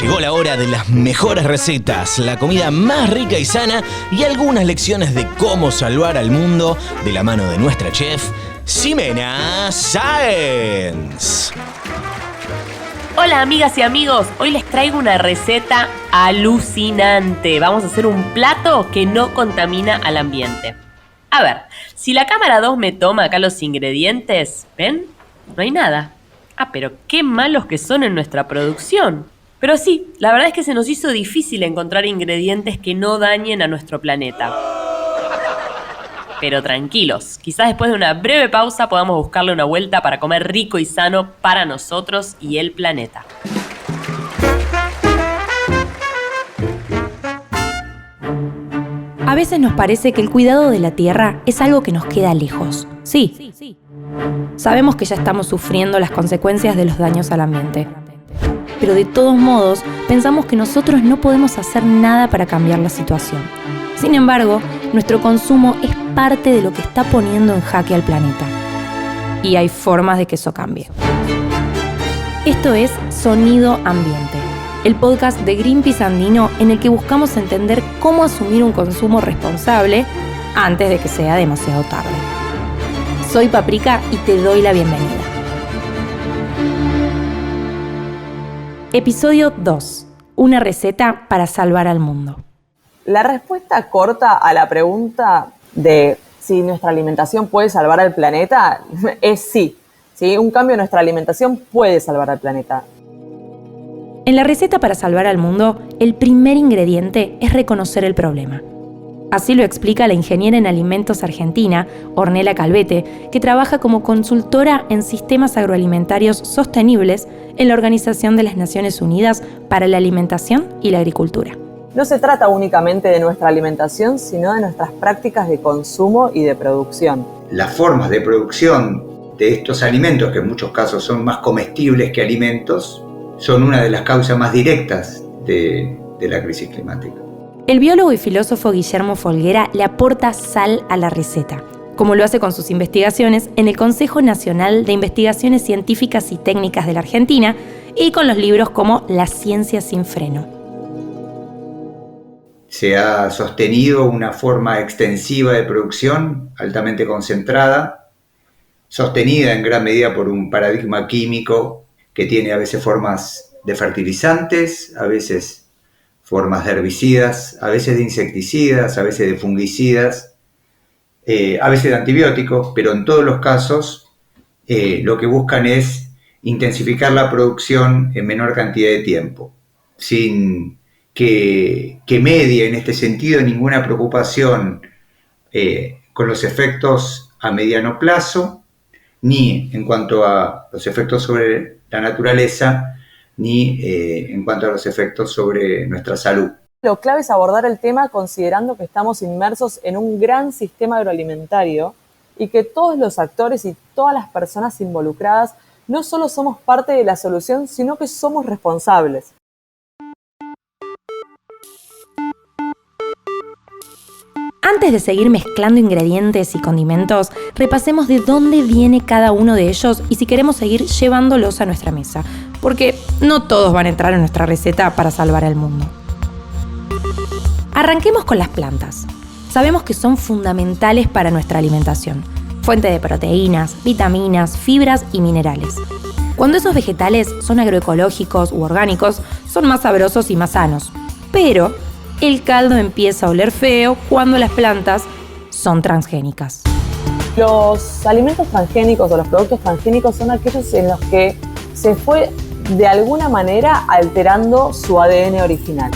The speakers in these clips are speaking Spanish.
Llegó la hora de las mejores recetas, la comida más rica y sana y algunas lecciones de cómo salvar al mundo de la mano de nuestra chef, Ximena Sáenz. Hola amigas y amigos, hoy les traigo una receta alucinante. Vamos a hacer un plato que no contamina al ambiente. A ver, si la cámara 2 me toma acá los ingredientes, ¿ven? No hay nada. Pero qué malos que son en nuestra producción. Pero sí, la verdad es que se nos hizo difícil encontrar ingredientes que no dañen a nuestro planeta. Pero tranquilos, quizás después de una breve pausa podamos buscarle una vuelta para comer rico y sano para nosotros y el planeta. A veces nos parece que el cuidado de la tierra es algo que nos queda lejos. Sí. Sabemos que ya estamos sufriendo las consecuencias de los daños al ambiente. Pero de todos modos, pensamos que nosotros no podemos hacer nada para cambiar la situación. Sin embargo, nuestro consumo es parte de lo que está poniendo en jaque al planeta. Y hay formas de que eso cambie. Esto es Sonido Ambiente, el podcast de Greenpeace Andino en el que buscamos entender cómo asumir un consumo responsable antes de que sea demasiado tarde. Soy Paprika y te doy la bienvenida. Episodio 2. Una receta para salvar al mundo. La respuesta corta a la pregunta de si nuestra alimentación puede salvar al planeta es sí. ¿Sí? Un cambio en nuestra alimentación puede salvar al planeta. En la receta para salvar al mundo, el primer ingrediente es reconocer el problema. Así lo explica la ingeniera en alimentos argentina, Ornella Calvete, que trabaja como consultora en sistemas agroalimentarios sostenibles en la Organización de las Naciones Unidas para la Alimentación y la Agricultura. No se trata únicamente de nuestra alimentación, sino de nuestras prácticas de consumo y de producción. Las formas de producción de estos alimentos, que en muchos casos son más comestibles que alimentos, son una de las causas más directas de la crisis climática. El biólogo y filósofo Guillermo Folguera le aporta sal a la receta, como lo hace con sus investigaciones en el Consejo Nacional de Investigaciones Científicas y Técnicas de la Argentina y con los libros como La ciencia sin freno. Se ha sostenido una forma extensiva de producción altamente concentrada, sostenida en gran medida por un paradigma químico que tiene a veces formas de fertilizantes, a veces formas de herbicidas, a veces de insecticidas, a veces de fungicidas, a veces de antibióticos, pero en todos los casos lo que buscan es intensificar la producción en menor cantidad de tiempo, sin que medie en este sentido ninguna preocupación con los efectos a mediano plazo, ni en cuanto a los efectos sobre la naturaleza, ni en cuanto a los efectos sobre nuestra salud. Lo clave es abordar el tema considerando que estamos inmersos en un gran sistema agroalimentario y que todos los actores y todas las personas involucradas no solo somos parte de la solución, sino que somos responsables. Antes de seguir mezclando ingredientes y condimentos, repasemos de dónde viene cada uno de ellos y si queremos seguir llevándolos a nuestra mesa, porque no todos van a entrar en nuestra receta para salvar al mundo. Arranquemos con las plantas. Sabemos que son fundamentales para nuestra alimentación, fuente de proteínas, vitaminas, fibras y minerales. Cuando esos vegetales son agroecológicos u orgánicos, son más sabrosos y más sanos, pero el caldo empieza a oler feo cuando las plantas son transgénicas. Los alimentos transgénicos o los productos transgénicos son aquellos en los que se fue de alguna manera alterando su ADN original.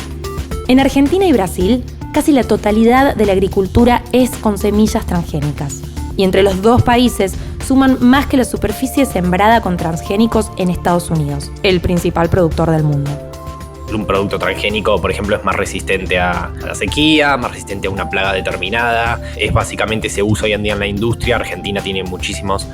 En Argentina y Brasil, casi la totalidad de la agricultura es con semillas transgénicas. Y entre los dos países suman más que la superficie sembrada con transgénicos en Estados Unidos, el principal productor del mundo. Un producto transgénico, por ejemplo, es más resistente a la sequía, más resistente a una plaga determinada. Es básicamente, se usa hoy en día en la industria. Argentina tiene muchísimas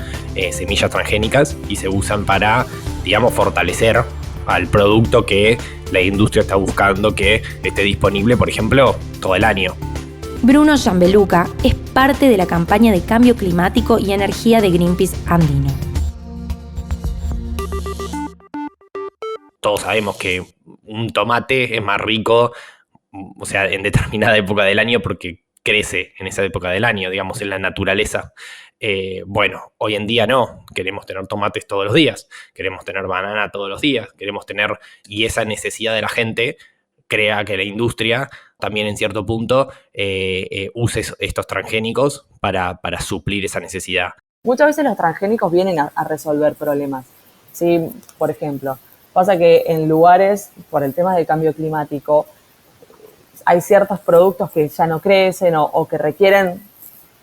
semillas transgénicas y se usan para, digamos, fortalecer al producto que la industria está buscando que esté disponible, por ejemplo, todo el año. Bruno Gianbeluca es parte de la campaña de cambio climático y energía de Greenpeace Andino. Todos sabemos que un tomate es más rico, o sea, en determinada época del año porque crece en esa época del año, digamos, en la naturaleza. Bueno, hoy en día no, queremos tener tomates todos los días, queremos tener banana todos los días, y esa necesidad de la gente crea que la industria también en cierto punto use estos transgénicos para suplir esa necesidad. Muchas veces los transgénicos vienen a resolver problemas, ¿sí? Por ejemplo, pasa que en lugares, por el tema del cambio climático, hay ciertos productos que ya no crecen o que requieren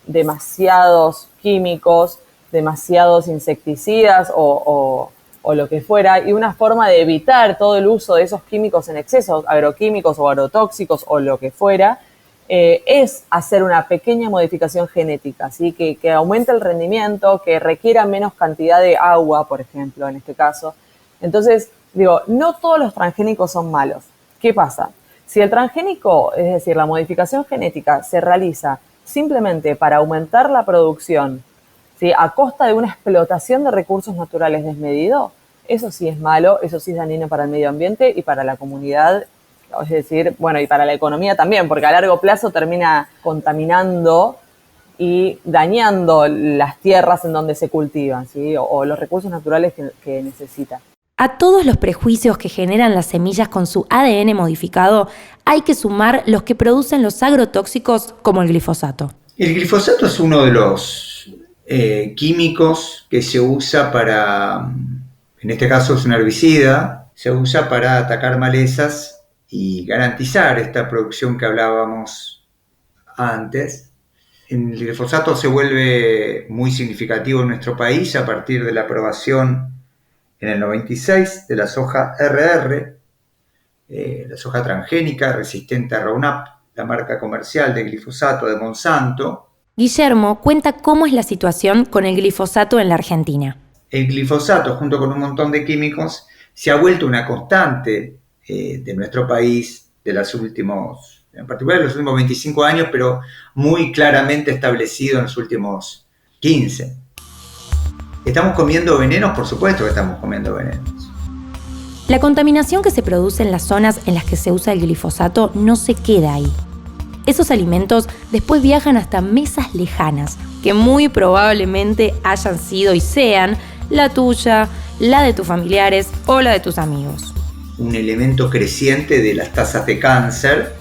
demasiados químicos, demasiados insecticidas o lo que fuera, y una forma de evitar todo el uso de esos químicos en exceso, agroquímicos o agrotóxicos o lo que fuera, es hacer una pequeña modificación genética, ¿sí? Que aumente el rendimiento, que requiera menos cantidad de agua, por ejemplo, en este caso. Entonces, digo, no todos los transgénicos son malos. ¿Qué pasa? Si el transgénico, es decir, la modificación genética, se realiza simplemente para aumentar la producción, ¿sí? A costa de una explotación de recursos naturales desmedido, eso sí es malo, eso sí es dañino para el medio ambiente y para la comunidad, es decir, bueno, y para la economía también, porque a largo plazo termina contaminando y dañando las tierras en donde se cultivan, ¿sí? O los recursos naturales que necesita. A todos los prejuicios que generan las semillas con su ADN modificado, hay que sumar los que producen los agrotóxicos como el glifosato. El glifosato es uno de los químicos que se usa para, en este caso es un herbicida, se usa para atacar malezas y garantizar esta producción que hablábamos antes. El glifosato se vuelve muy significativo en nuestro país a partir de la aprobación en el 96 de la soja RR, la soja transgénica resistente a Roundup, la marca comercial de glifosato de Monsanto. Guillermo cuenta cómo es la situación con el glifosato en la Argentina. El glifosato, junto con un montón de químicos, se ha vuelto una constante de nuestro país en particular de los últimos 25 años, pero muy claramente establecido en los últimos 15. ¿Estamos comiendo venenos? Por supuesto que estamos comiendo venenos. La contaminación que se produce en las zonas en las que se usa el glifosato no se queda ahí. Esos alimentos después viajan hasta mesas lejanas, que muy probablemente hayan sido y sean la tuya, la de tus familiares o la de tus amigos. Un elemento creciente de las tasas de cáncer,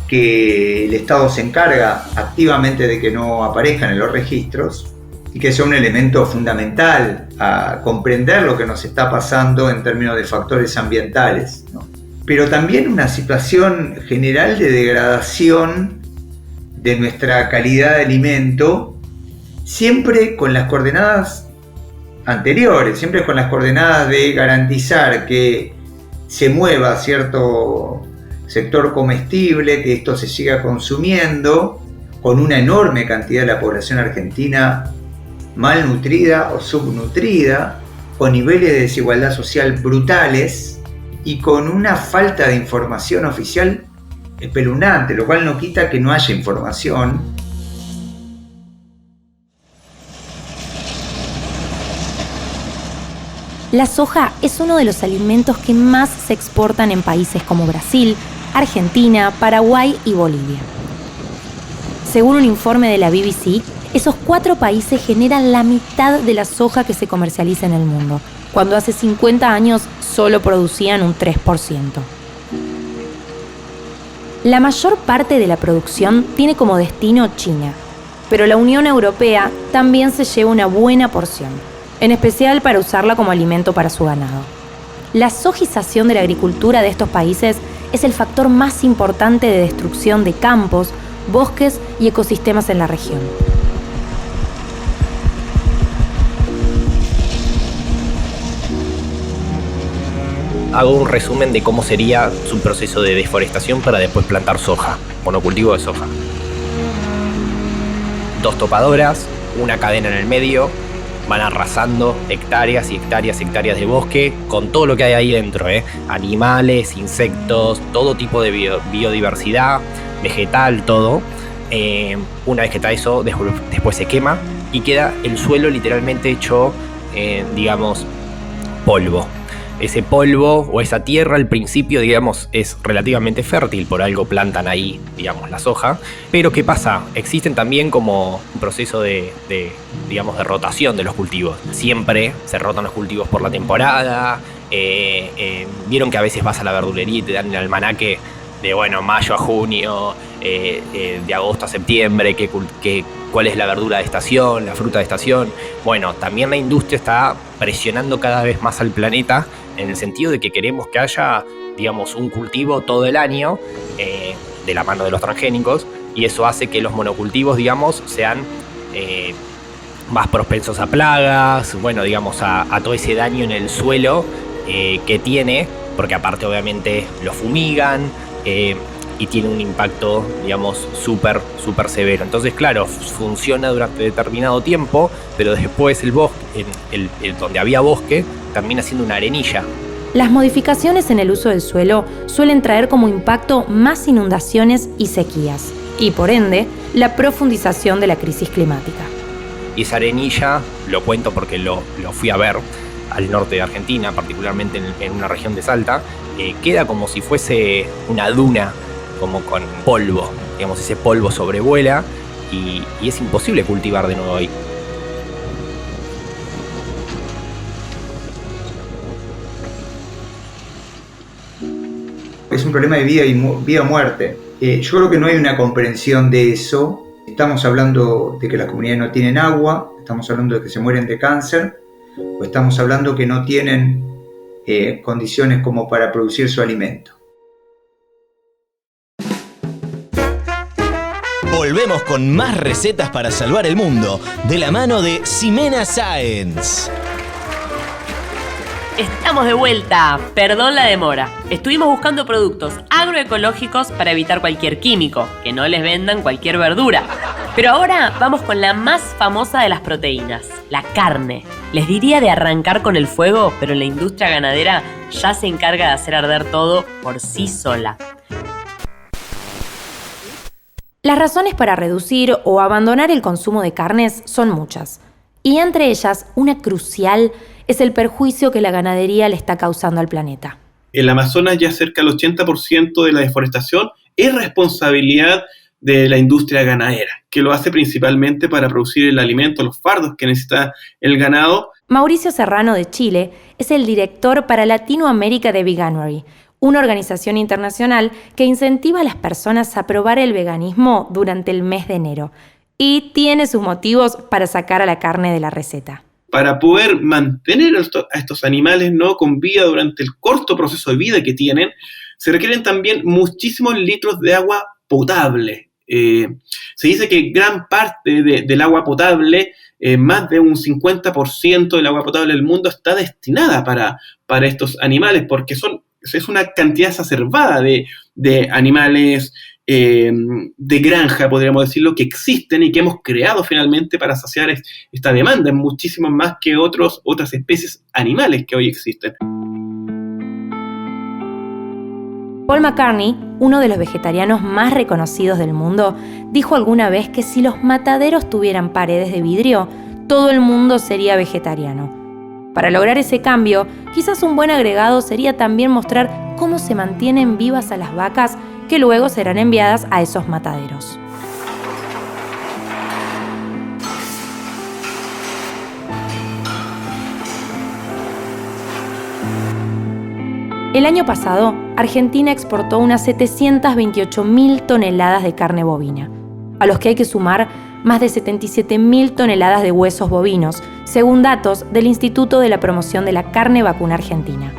que el Estado se encarga activamente de que no aparezcan en los registros y que sea un elemento fundamental a comprender lo que nos está pasando en términos de factores ambientales, ¿no? Pero también una situación general de degradación de nuestra calidad de alimento, siempre con las coordenadas anteriores, siempre con las coordenadas de garantizar que se mueva cierto sector comestible, que esto se siga consumiendo, con una enorme cantidad de la población argentina malnutrida o subnutrida, con niveles de desigualdad social brutales y con una falta de información oficial espeluznante, lo cual no quita que no haya información. La soja es uno de los alimentos que más se exportan en países como Brasil, Argentina, Paraguay y Bolivia. Según un informe de la BBC, esos 4 países generan la mitad de la soja que se comercializa en el mundo, cuando hace 50 años solo producían un 3%. La mayor parte de la producción tiene como destino China, pero la Unión Europea también se lleva una buena porción, en especial para usarla como alimento para su ganado. La sojización de la agricultura de estos países es el factor más importante de destrucción de campos, bosques y ecosistemas en la región. Hago un resumen de cómo sería su proceso de deforestación para después plantar soja, monocultivo de soja. 2 topadoras, una cadena en el medio, van arrasando hectáreas y hectáreas y hectáreas de bosque con todo lo que hay ahí dentro, animales, insectos, todo tipo de biodiversidad, vegetal, todo. Una vez que está eso, después se quema y queda el suelo literalmente hecho, polvo. ese polvo o esa tierra al principio, digamos, es relativamente fértil, por algo plantan ahí, digamos, la soja. Pero ¿qué pasa? Existen también como un proceso de rotación de los cultivos. Siempre se rotan los cultivos por la temporada. Vieron que a veces vas a la verdulería y te dan el almanaque de, mayo a junio, de agosto a septiembre, cuál es la verdura de estación, la fruta de estación. Bueno, también la industria está presionando cada vez más al planeta en el sentido de que queremos que haya, digamos, un cultivo todo el año de la mano de los transgénicos, y eso hace que los monocultivos, digamos, sean más propensos a plagas, a todo ese daño en el suelo que tiene, porque aparte obviamente lo fumigan, y tiene un impacto, digamos, súper severo. Entonces, claro, funciona durante determinado tiempo, pero después el bosque, donde había bosque, termina siendo una arenilla. Las modificaciones en el uso del suelo suelen traer como impacto más inundaciones y sequías, y por ende, la profundización de la crisis climática. Y esa arenilla, lo cuento porque lo fui a ver al norte de Argentina, particularmente en una región de Salta, queda como si fuese una duna, como con polvo, digamos, ese polvo sobrevuela y es imposible cultivar de nuevo ahí. Es un problema de vida o muerte. Yo creo que no hay una comprensión de eso. Estamos hablando de que las comunidades no tienen agua, estamos hablando de que se mueren de cáncer, o estamos hablando que no tienen condiciones como para producir su alimento. Volvemos con más recetas para salvar el mundo, de la mano de Ximena Sáenz. Estamos de vuelta, perdón la demora. Estuvimos buscando productos agroecológicos para evitar cualquier químico, que no les vendan cualquier verdura. Pero ahora vamos con la más famosa de las proteínas, la carne. Les diría de arrancar con el fuego, pero la industria ganadera ya se encarga de hacer arder todo por sí sola. Las razones para reducir o abandonar el consumo de carnes son muchas, y entre ellas, una crucial es el perjuicio que la ganadería le está causando al planeta. El Amazonas, ya cerca del 80% de la deforestación es responsabilidad de la industria ganadera, que lo hace principalmente para producir el alimento, los fardos que necesita el ganado. Mauricio Serrano de Chile es el director para Latinoamérica de Veganuary, una organización internacional que incentiva a las personas a probar el veganismo durante el mes de enero y tiene sus motivos para sacar a la carne de la receta. Para poder mantener a estos animales, ¿no?, con vida durante el corto proceso de vida que tienen, se requieren también muchísimos litros de agua potable. Se dice que gran parte del agua potable, más de un 50% del agua potable del mundo está destinada para estos animales, porque es una cantidad exacerbada de animales de granja, podríamos decirlo, que existen y que hemos creado finalmente para saciar esta demanda, muchísimo más que otras especies animales que hoy existen. Paul McCartney, uno de los vegetarianos más reconocidos del mundo, dijo alguna vez que si los mataderos tuvieran paredes de vidrio, todo el mundo sería vegetariano. Para lograr ese cambio, quizás un buen agregado sería también mostrar cómo se mantienen vivas a las vacas que luego serán enviadas a esos mataderos. El año pasado, Argentina exportó unas 728.000 toneladas de carne bovina, a los que hay que sumar más de 77.000 toneladas de huesos bovinos, según datos del Instituto de la Promoción de la Carne Vacuna Argentina.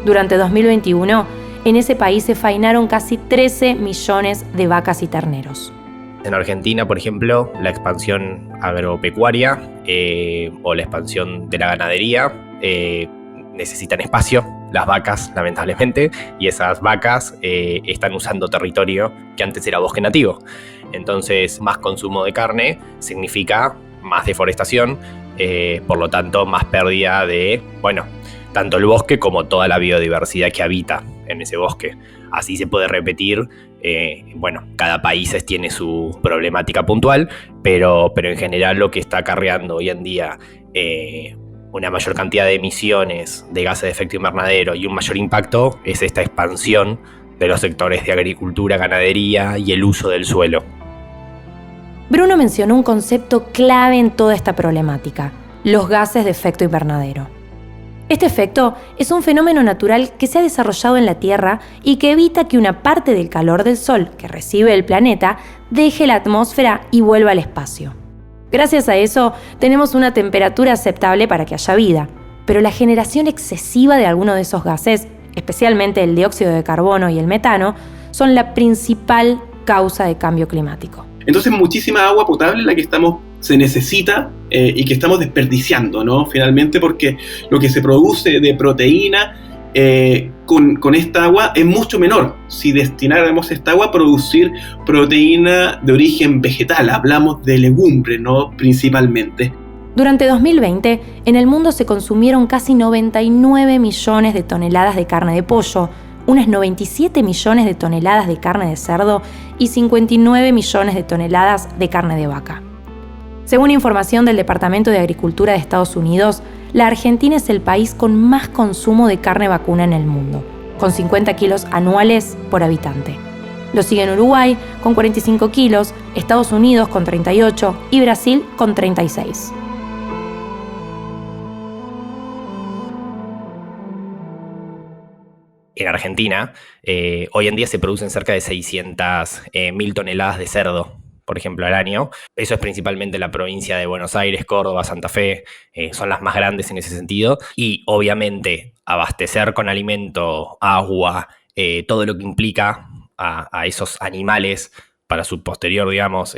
Durante 2021, en ese país se faenaron casi 13 millones de vacas y terneros. En Argentina, por ejemplo, la expansión agropecuaria o la expansión de la ganadería necesitan espacio, las vacas, lamentablemente, y esas vacas están usando territorio que antes era bosque nativo. Entonces, más consumo de carne significa más deforestación, por lo tanto, más pérdida de, tanto el bosque como toda la biodiversidad que habita en ese bosque. Así se puede repetir, cada país tiene su problemática puntual, pero en general lo que está acarreando hoy en día una mayor cantidad de emisiones de gases de efecto invernadero y un mayor impacto es esta expansión de los sectores de agricultura, ganadería y el uso del suelo. Bruno mencionó un concepto clave en toda esta problemática: los gases de efecto invernadero. Este efecto es un fenómeno natural que se ha desarrollado en la Tierra y que evita que una parte del calor del Sol que recibe el planeta deje la atmósfera y vuelva al espacio. Gracias a eso, tenemos una temperatura aceptable para que haya vida, pero la generación excesiva de alguno de esos gases, especialmente el dióxido de carbono y el metano, son la principal causa de cambio climático. Entonces, muchísima agua potable la que se necesita y que estamos desperdiciando, ¿no? Finalmente, porque lo que se produce de proteína con esta agua es mucho menor. Si destináramos esta agua a producir proteína de origen vegetal, hablamos de legumbres, ¿no? Principalmente. Durante 2020, en el mundo se consumieron casi 99 millones de toneladas de carne de pollo, unas 97 millones de toneladas de carne de cerdo y 59 millones de toneladas de carne de vaca. Según información del Departamento de Agricultura de Estados Unidos, la Argentina es el país con más consumo de carne vacuna en el mundo, con 50 kilos anuales por habitante. Lo siguen Uruguay con 45 kilos, Estados Unidos con 38 y Brasil con 36. En Argentina, hoy en día se producen cerca de 600.000 toneladas de cerdo, por ejemplo, al año. Eso es principalmente la provincia de Buenos Aires, Córdoba, Santa Fe, son las más grandes en ese sentido. Y obviamente abastecer con alimento, agua, todo lo que implica a esos animales para su posterior, digamos,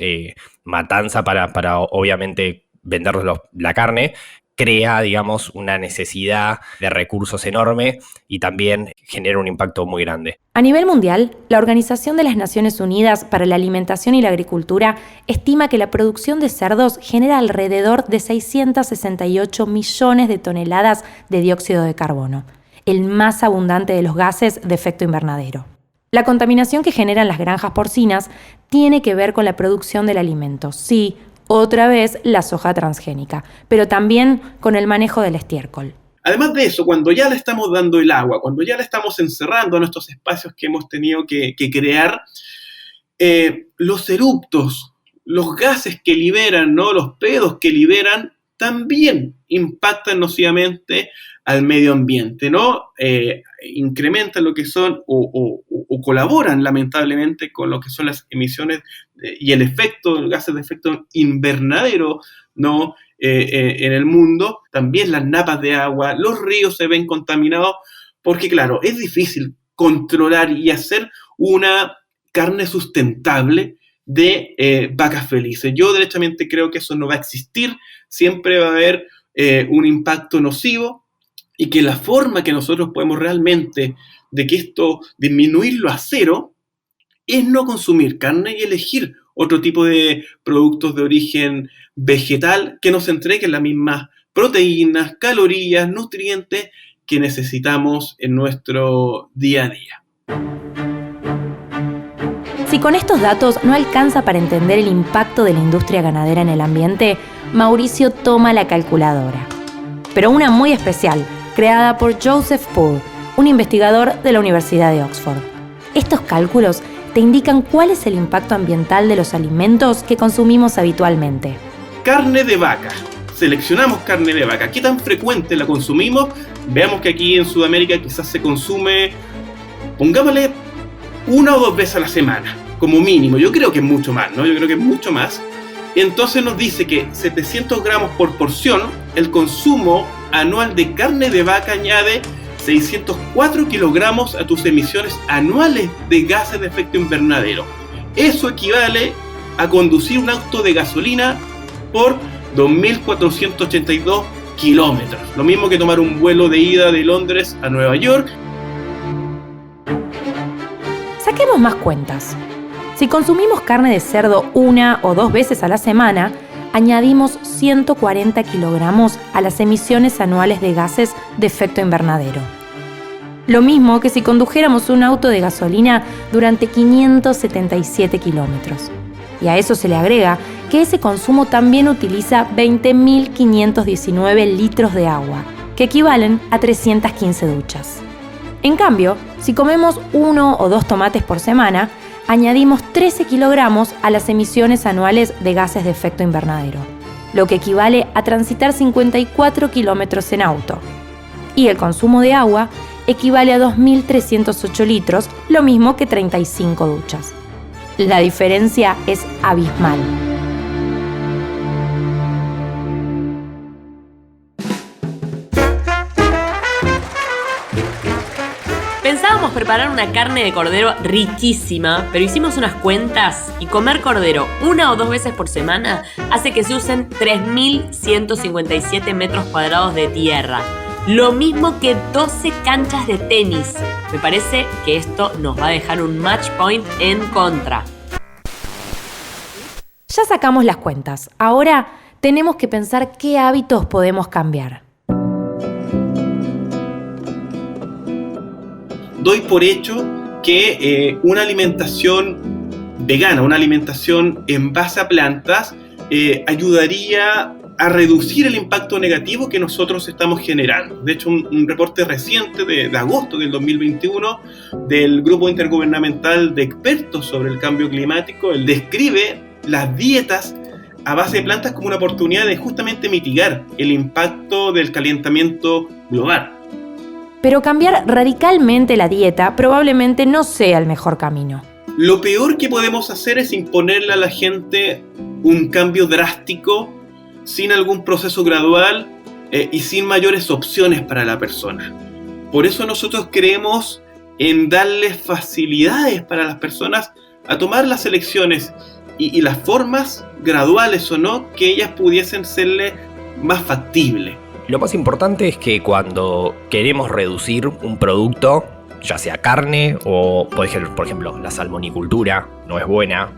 matanza para obviamente venderlos la carne, crea, digamos, una necesidad de recursos enorme y también genera un impacto muy grande. A nivel mundial, la Organización de las Naciones Unidas para la Alimentación y la Agricultura estima que la producción de cerdos genera alrededor de 668 millones de toneladas de dióxido de carbono, el más abundante de los gases de efecto invernadero. La contaminación que generan las granjas porcinas tiene que ver con la producción del alimento, sí, otra vez la soja transgénica, pero también con el manejo del estiércol. Además de eso, cuando ya le estamos dando el agua, cuando ya la estamos encerrando en estos espacios que hemos tenido que crear, los eruptos, los gases que liberan, ¿no? Los pedos que liberan, también impactan nocivamente al medio ambiente, ¿no? Incrementan lo que son o colaboran lamentablemente con lo que son las emisiones y el efecto, gases de efecto invernadero, ¿no? En el mundo. También las napas de agua, los ríos se ven contaminados porque, claro, es difícil controlar y hacer una carne sustentable de vacas felices. Yo derechamente creo que eso no va a existir, siempre va a haber un impacto nocivo y que la forma que nosotros podemos realmente de que esto disminuirlo a cero es no consumir carne y elegir otro tipo de productos de origen vegetal que nos entreguen las mismas proteínas, calorías, nutrientes que necesitamos en nuestro día a día. Si con estos datos no alcanza para entender el impacto de la industria ganadera en el ambiente, Mauricio toma la calculadora. Pero una muy especial, creada por Joseph Poole, un investigador de la Universidad de Oxford. Estos cálculos te indican cuál es el impacto ambiental de los alimentos que consumimos habitualmente. Carne de vaca. Seleccionamos carne de vaca. ¿Qué tan frecuente la consumimos? Veamos que aquí en Sudamérica quizás se consume, pongámosle, 1 o 2 veces a la semana, como mínimo. Yo creo que es mucho más, ¿no? Yo creo que es mucho más. Entonces nos dice que 700 gramos por porción, el consumo anual de carne de vaca añade 604 kilogramos a tus emisiones anuales de gases de efecto invernadero. Eso equivale a conducir un auto de gasolina por 2.482 kilómetros. Lo mismo que tomar un vuelo de ida de Londres a Nueva York. Saquemos más cuentas. Si consumimos carne de cerdo 1 o 2 veces a la semana, añadimos 140 kilogramos a las emisiones anuales de gases de efecto invernadero. Lo mismo que si condujéramos un auto de gasolina durante 577 kilómetros. Y a eso se le agrega que ese consumo también utiliza 20.519 litros de agua, que equivalen a 315 duchas. En cambio, si comemos 1 o 2 tomates por semana, añadimos 13 kilogramos a las emisiones anuales de gases de efecto invernadero, lo que equivale a transitar 54 kilómetros en auto. Y el consumo de agua equivale a 2.308 litros, lo mismo que 35 duchas. La diferencia es abismal. Pensábamos preparar una carne de cordero riquísima, pero hicimos unas cuentas y comer cordero 1 o 2 veces por semana hace que se usen 3.157 metros cuadrados de tierra. Lo mismo que 12 canchas de tenis. Me parece que esto nos va a dejar un match point en contra. Ya sacamos las cuentas. Ahora tenemos que pensar qué hábitos podemos cambiar. Doy por hecho que una alimentación vegana, una alimentación en base a plantas, ayudaría a reducir el impacto negativo que nosotros estamos generando. De hecho, un reporte reciente de agosto del 2021 del Grupo Intergubernamental de Expertos sobre el Cambio Climático, él describe las dietas a base de plantas como una oportunidad de justamente mitigar el impacto del calentamiento global. Pero cambiar radicalmente la dieta probablemente no sea el mejor camino. Lo peor que podemos hacer es imponerle a la gente un cambio drástico sin algún proceso gradual y sin mayores opciones para la persona. Por eso nosotros creemos en darles facilidades para las personas a tomar las elecciones y las formas graduales o no que ellas pudiesen serle más factibles. Lo más importante es que cuando queremos reducir un producto, ya sea carne o, por ejemplo, la salmonicultura no es buena.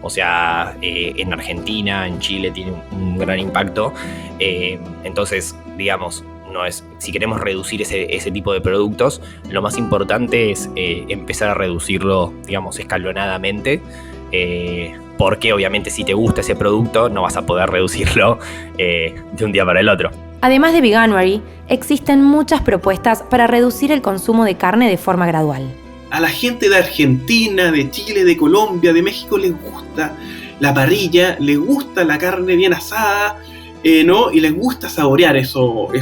O sea, en Argentina, en Chile tiene un gran impacto. Entonces, digamos, si queremos reducir ese tipo de productos, lo más importante es empezar a reducirlo, digamos, escalonadamente. Porque obviamente si te gusta ese producto, no vas a poder reducirlo de un día para el otro. Además de Veganuary, existen muchas propuestas para reducir el consumo de carne de forma gradual. A la gente de Argentina, de Chile, de Colombia, de México les gusta la parrilla, les gusta la carne bien asada, ¿no? Y les gusta saborear esos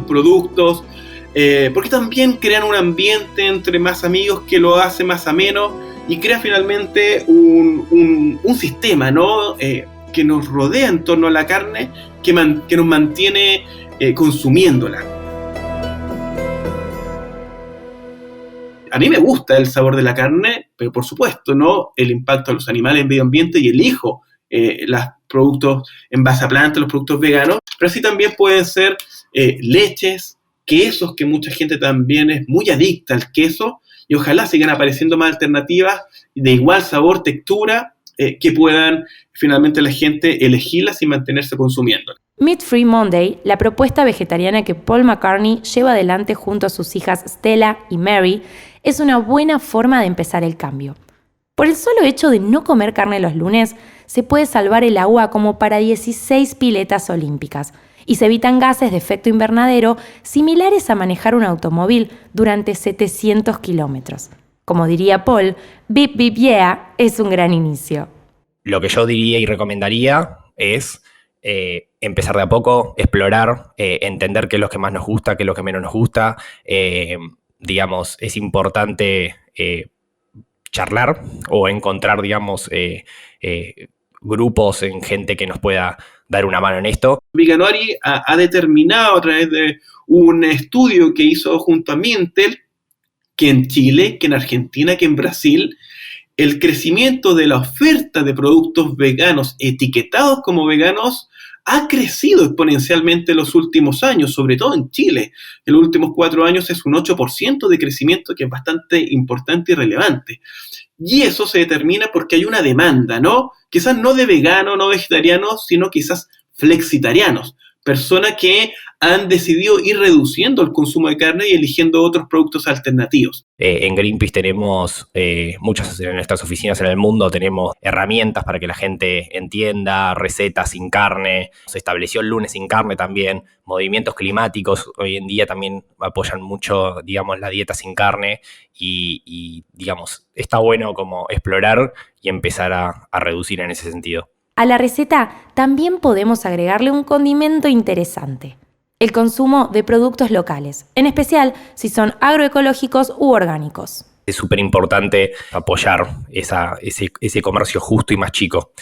productos, porque también crean un ambiente entre más amigos que lo hace más ameno y crea finalmente un sistema, ¿no? Que nos rodea en torno a la carne, que nos mantiene consumiéndola. A mí me gusta el sabor de la carne, pero por supuesto, ¿no? El impacto a los animales, el medio ambiente, y elijo los productos en base a plantas, los productos veganos, pero así también pueden ser leches, quesos, que mucha gente también es muy adicta al queso, y ojalá sigan apareciendo más alternativas de igual sabor, textura, que puedan finalmente la gente elegirlas y mantenerse consumiéndolas. Meat Free Monday, la propuesta vegetariana que Paul McCartney lleva adelante junto a sus hijas Stella y Mary, es una buena forma de empezar el cambio. Por el solo hecho de no comer carne los lunes, se puede salvar el agua como para 16 piletas olímpicas y se evitan gases de efecto invernadero similares a manejar un automóvil durante 700 kilómetros. Como diría Paul, Beep Beep Yeah es un gran inicio. Lo que yo diría y recomendaría es empezar de a poco, explorar, entender qué es lo que más nos gusta, qué es lo que menos nos gusta. Digamos, es importante charlar o encontrar, digamos, grupos en gente que nos pueda dar una mano en esto. Veganuary ha determinado a través de un estudio que hizo junto a Mintel que en Chile, que en Argentina, que en Brasil, el crecimiento de la oferta de productos veganos etiquetados como veganos ha crecido exponencialmente en los últimos años, sobre todo en Chile. En los últimos 4 años es un 8% de crecimiento, que es bastante importante y relevante. Y eso se determina porque hay una demanda, ¿no? Quizás no de veganos, no vegetarianos, sino quizás flexitarianos. personas que han decidido ir reduciendo el consumo de carne y eligiendo otros productos alternativos. En Greenpeace tenemos muchas en nuestras oficinas en el mundo, tenemos herramientas para que la gente entienda, recetas sin carne, se estableció el lunes sin carne también, movimientos climáticos hoy en día también apoyan mucho, digamos, la dieta sin carne y digamos, está bueno como explorar y empezar a reducir en ese sentido. A la receta también podemos agregarle un condimento interesante: el consumo de productos locales, en especial si son agroecológicos u orgánicos. Es súper importante apoyar ese comercio justo y más chico.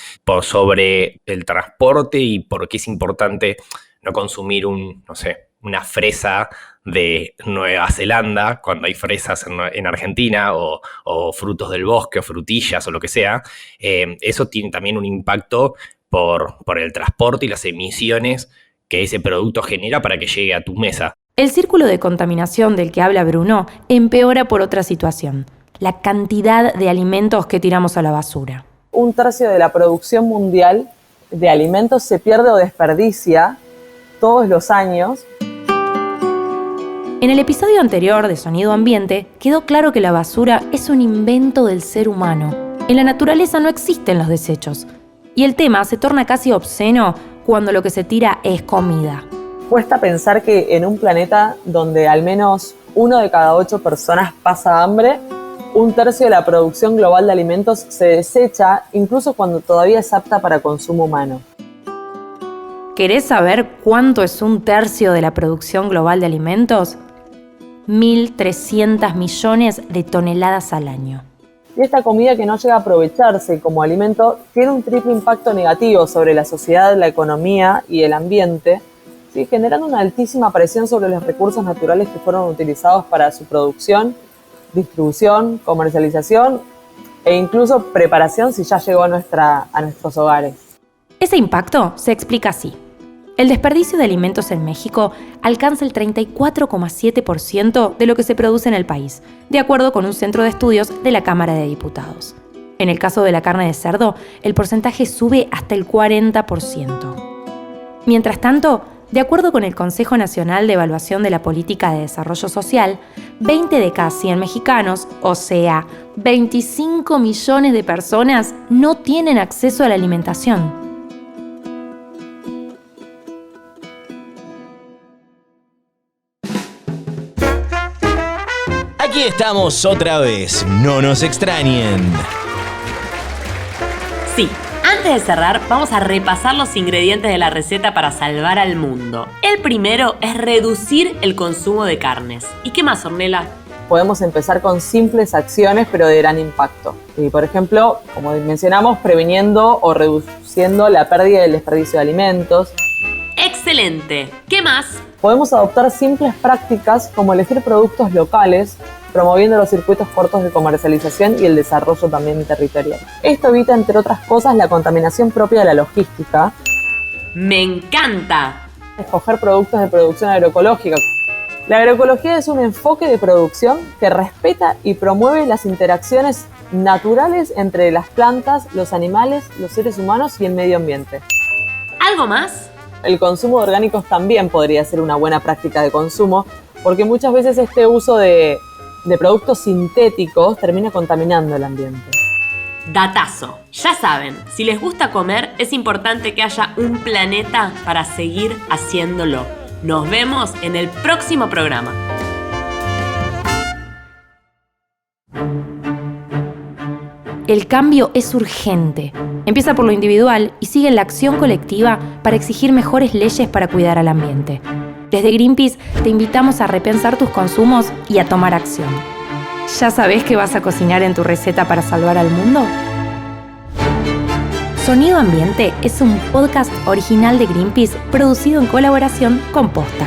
Sobre el transporte y por qué es importante no consumir una fresa de Nueva Zelanda cuando hay fresas en Argentina o frutos del bosque o frutillas o lo que sea. Eso tiene también un impacto por el transporte y las emisiones que ese producto genera para que llegue a tu mesa. El círculo de contaminación del que habla Bruno empeora por otra situación: la cantidad de alimentos que tiramos a la basura. 1/3 de la producción mundial de alimentos se pierde o desperdicia todos los años. En el episodio anterior de Sonido Ambiente quedó claro que la basura es un invento del ser humano. En la naturaleza no existen los desechos. Y el tema se torna casi obsceno cuando lo que se tira es comida. Cuesta pensar que en un planeta donde al menos 1 de cada 8 personas pasa hambre, 1/3 de la producción global de alimentos se desecha, incluso cuando todavía es apta para consumo humano. ¿Querés saber cuánto es 1/3 de la producción global de alimentos? 1.300 millones de toneladas al año. Y esta comida que no llega a aprovecharse como alimento tiene un triple impacto negativo sobre la sociedad, la economía y el ambiente, ¿sí?, generando una altísima presión sobre los recursos naturales que fueron utilizados para su producción, distribución, comercialización e incluso preparación si ya llegó a nuestros hogares. Ese impacto se explica así. El desperdicio de alimentos en México alcanza el 34,7% de lo que se produce en el país, de acuerdo con un centro de estudios de la Cámara de Diputados. En el caso de la carne de cerdo, el porcentaje sube hasta el 40%. Mientras tanto, de acuerdo con el Consejo Nacional de Evaluación de la Política de Desarrollo Social, 20 de cada 100 mexicanos, o sea, 25 millones de personas, no tienen acceso a la alimentación. Aquí estamos otra vez, no nos extrañen. Sí, antes de cerrar, vamos a repasar los ingredientes de la receta para salvar al mundo. El primero es reducir el consumo de carnes. ¿Y qué más, Ornella? Podemos empezar con simples acciones, pero de gran impacto. Y, por ejemplo, como mencionamos, previniendo o reduciendo la pérdida y el desperdicio de alimentos. ¡Excelente! ¿Qué más? Podemos adoptar simples prácticas como elegir productos locales, promoviendo los circuitos cortos de comercialización y el desarrollo también territorial. Esto evita, entre otras cosas, la contaminación propia de la logística. ¡Me encanta! Escoger productos de producción agroecológica. La agroecología es un enfoque de producción que respeta y promueve las interacciones naturales entre las plantas, los animales, los seres humanos y el medio ambiente. ¿Algo más? El consumo de orgánicos también podría ser una buena práctica de consumo, porque muchas veces este uso de productos sintéticos termina contaminando el ambiente. Datazo. Ya saben, si les gusta comer, es importante que haya un planeta para seguir haciéndolo. Nos vemos en el próximo programa. El cambio es urgente. Empieza por lo individual y sigue en la acción colectiva para exigir mejores leyes para cuidar al ambiente. Desde Greenpeace te invitamos a repensar tus consumos y a tomar acción. ¿Ya sabés qué vas a cocinar en tu receta para salvar al mundo? Sonido Ambiente es un podcast original de Greenpeace producido en colaboración con Posta.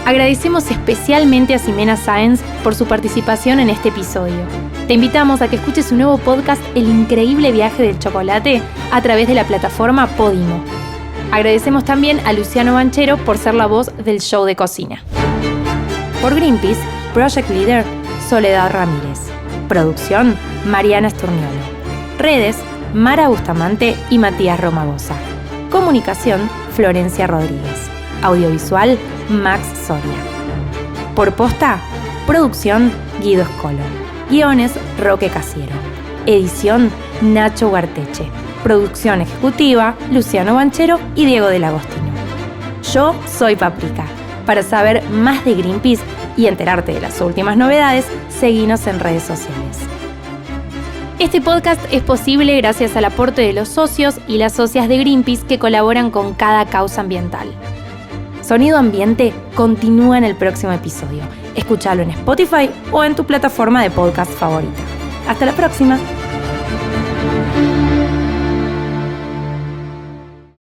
Agradecemos especialmente a Ximena Sáenz por su participación en este episodio. Te invitamos a que escuches su nuevo podcast El increíble viaje del chocolate a través de la plataforma Podimo. Agradecemos también a Luciano Banchero por ser la voz del show de cocina. Por Greenpeace, Project Leader, Soledad Ramírez. Producción, Mariana Sturniolo. Redes, Mara Bustamante y Matías Romagosa. Comunicación, Florencia Rodríguez. Audiovisual, Max Soria. Por posta, producción, Guido Escolo. Guiones, Roque Casiero. Edición, Nacho Guarteche. Producción ejecutiva, Luciano Banchero y Diego del Agostino. Yo soy Paprika. Para saber más de Greenpeace y enterarte de las últimas novedades, seguinos en redes sociales. Este podcast es posible gracias al aporte de los socios y las socias de Greenpeace que colaboran con cada causa ambiental. Sonido Ambiente continúa en el próximo episodio. Escúchalo en Spotify o en tu plataforma de podcast favorita. Hasta la próxima.